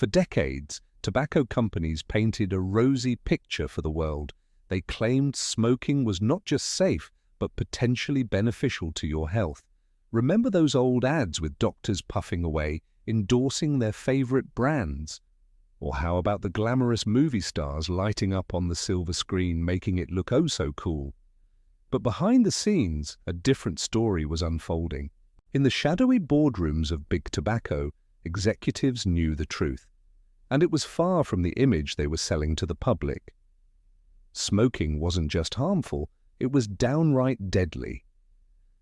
For decades, tobacco companies painted a rosy picture for the world. They claimed smoking was not just safe, but potentially beneficial to your health. Remember those old ads with doctors puffing away, endorsing their favorite brands? Or how about the glamorous movie stars lighting up on the silver screen, making it look oh so cool? But behind the scenes, a different story was unfolding. In the shadowy boardrooms of Big Tobacco, executives knew the truth. And it was far from the image they were selling to the public. Smoking wasn't just harmful, it was downright deadly.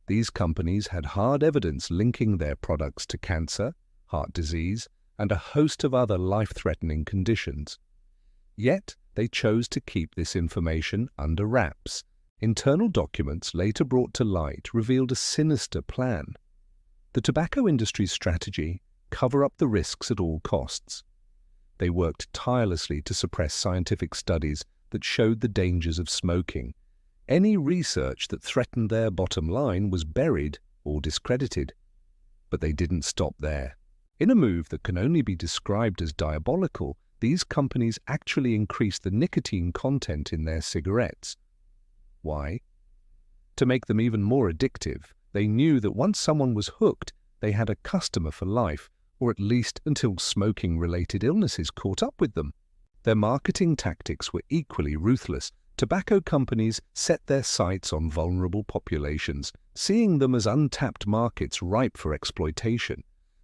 These companies had hard evidence linking their products to cancer, heart disease, and a host of other life-threatening conditions. Yet, they chose to keep this information under wraps. Internal documents later brought to light revealed a sinister plan. The tobacco industry's strategy: cover up the risks at all costs. They worked tirelessly to suppress scientific studies that showed the dangers of smoking. Any research that threatened their bottom line was buried or discredited. But they didn't stop there. In a move that can only be described as diabolical, these companies actually increased the nicotine content in their cigarettes. Why? To make them even more addictive. They knew that once someone was hooked, they had a customer for life, or at least until smoking-related illnesses caught up with them. Their marketing tactics were equally ruthless. Tobacco companies set their sights on vulnerable populations, seeing them as untapped markets ripe for exploitation.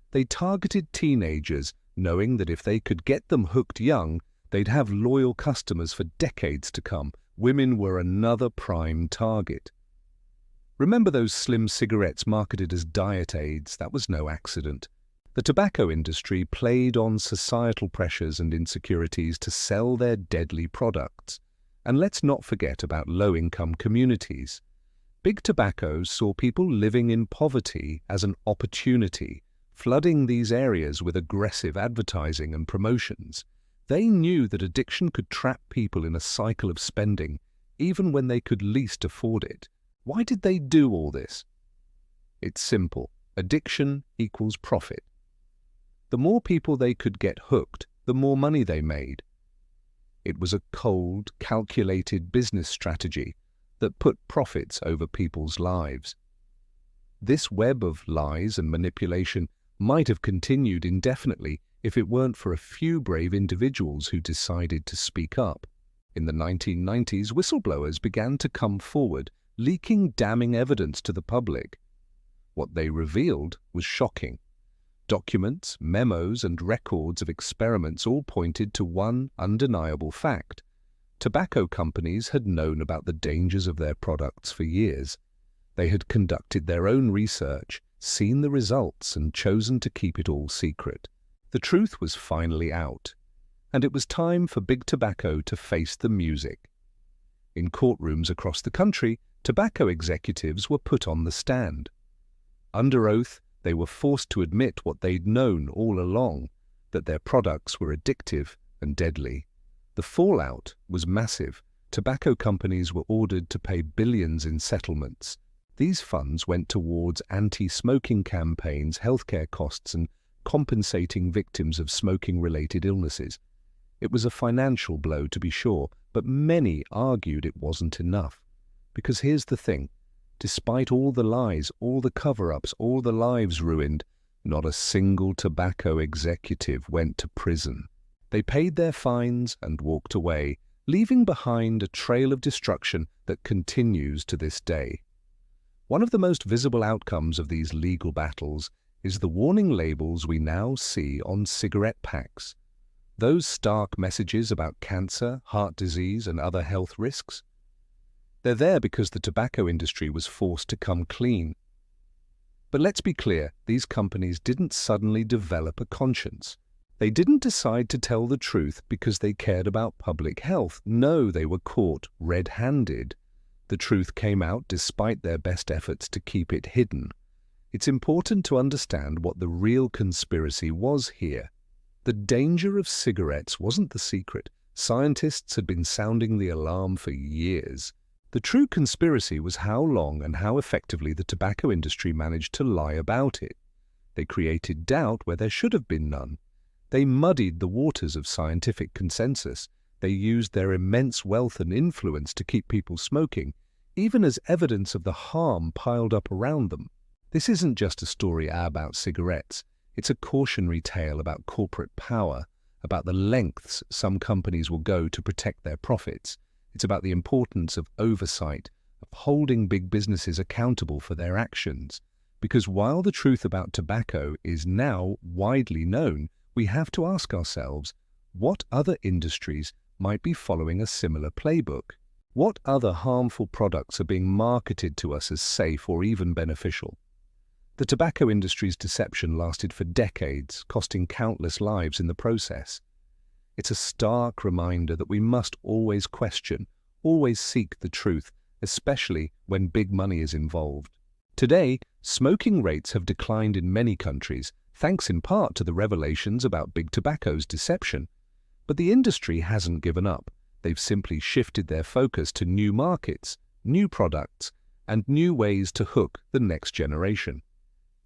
They targeted teenagers, knowing that if they could get them hooked young, they'd have loyal customers for decades to come. Women were another prime target. Remember those slim cigarettes marketed as diet aids? That was no accident. The tobacco industry played on societal pressures and insecurities to sell their deadly products. And let's not forget about low-income communities. Big Tobacco saw people living in poverty as an opportunity, flooding these areas with aggressive advertising and promotions. They knew that addiction could trap people in a cycle of spending, even when they could least afford it. Why did they do all this? It's simple. Addiction equals profit. The more people they could get hooked, the more money they made. It was a cold, calculated business strategy that put profits over people's lives. This web of lies and manipulation might have continued indefinitely if it weren't for a few brave individuals who decided to speak up. In the 1990s, whistleblowers began to come forward, leaking damning evidence to the public. What they revealed was shocking. Documents, memos, and records of experiments all pointed to one undeniable fact. Tobacco companies had known about the dangers of their products for years. They had conducted their own research, seen the results, and chosen to keep it all secret. The truth was finally out, and it was time for Big Tobacco to face the music. In courtrooms across the country, tobacco executives were put on the stand. Under oath, they were forced to admit what they'd known all along, that their products were addictive and deadly. The fallout was massive. Tobacco companies were ordered to pay billions in settlements. These funds went towards anti-smoking campaigns, healthcare costs, and compensating victims of smoking-related illnesses. It was a financial blow, to be sure, but many argued it wasn't enough. Because here's the thing. Despite all the lies, all the cover-ups, all the lives ruined, not a single tobacco executive went to prison. They paid their fines and walked away, leaving behind a trail of destruction that continues to this day. One of the most visible outcomes of these legal battles is the warning labels we now see on cigarette packs. Those stark messages about cancer, heart disease, and other health risks. They're there because the tobacco industry was forced to come clean. But let's be clear, these companies didn't suddenly develop a conscience. They didn't decide to tell the truth because they cared about public health. No, they were caught red-handed. The truth came out despite their best efforts to keep it hidden. It's important to understand what the real conspiracy was here. The danger of cigarettes wasn't the secret. Scientists had been sounding the alarm for years. The true conspiracy was how long and how effectively the tobacco industry managed to lie about it. They created doubt where there should have been none. They muddied the waters of scientific consensus. They used their immense wealth and influence to keep people smoking, even as evidence of the harm piled up around them. This isn't just a story about cigarettes. It's a cautionary tale about corporate power, about the lengths some companies will go to protect their profits. It's about the importance of oversight, of holding big businesses accountable for their actions. Because while the truth about tobacco is now widely known, we have to ask ourselves, what other industries might be following a similar playbook? What other harmful products are being marketed to us as safe or even beneficial? The tobacco industry's deception lasted for decades, costing countless lives in the process. It's a stark reminder that we must always question, always seek the truth, especially when big money is involved. Today, smoking rates have declined in many countries, thanks in part to the revelations about big tobacco's deception. But the industry hasn't given up. They've simply shifted their focus to new markets, new products, and new ways to hook the next generation.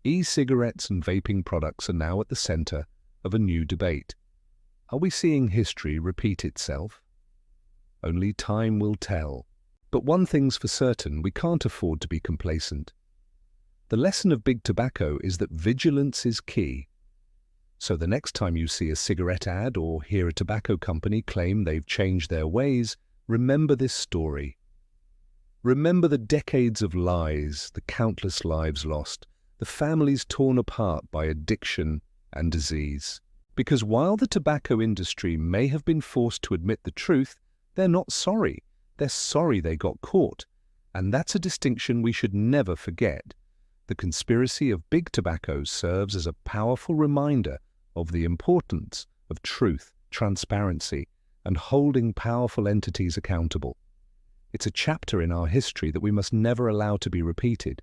E-cigarettes and vaping products are now at the center of a new debate. Are we seeing history repeat itself? Only time will tell. But one thing's for certain, we can't afford to be complacent. The lesson of big tobacco is that vigilance is key. So the next time you see a cigarette ad or hear a tobacco company claim they've changed their ways, remember this story. Remember the decades of lies, the countless lives lost, the families torn apart by addiction and disease. Because while the tobacco industry may have been forced to admit the truth, they're not sorry. They're sorry they got caught. And that's a distinction we should never forget. The conspiracy of big tobacco serves as a powerful reminder of the importance of truth, transparency, and holding powerful entities accountable. It's a chapter in our history that we must never allow to be repeated.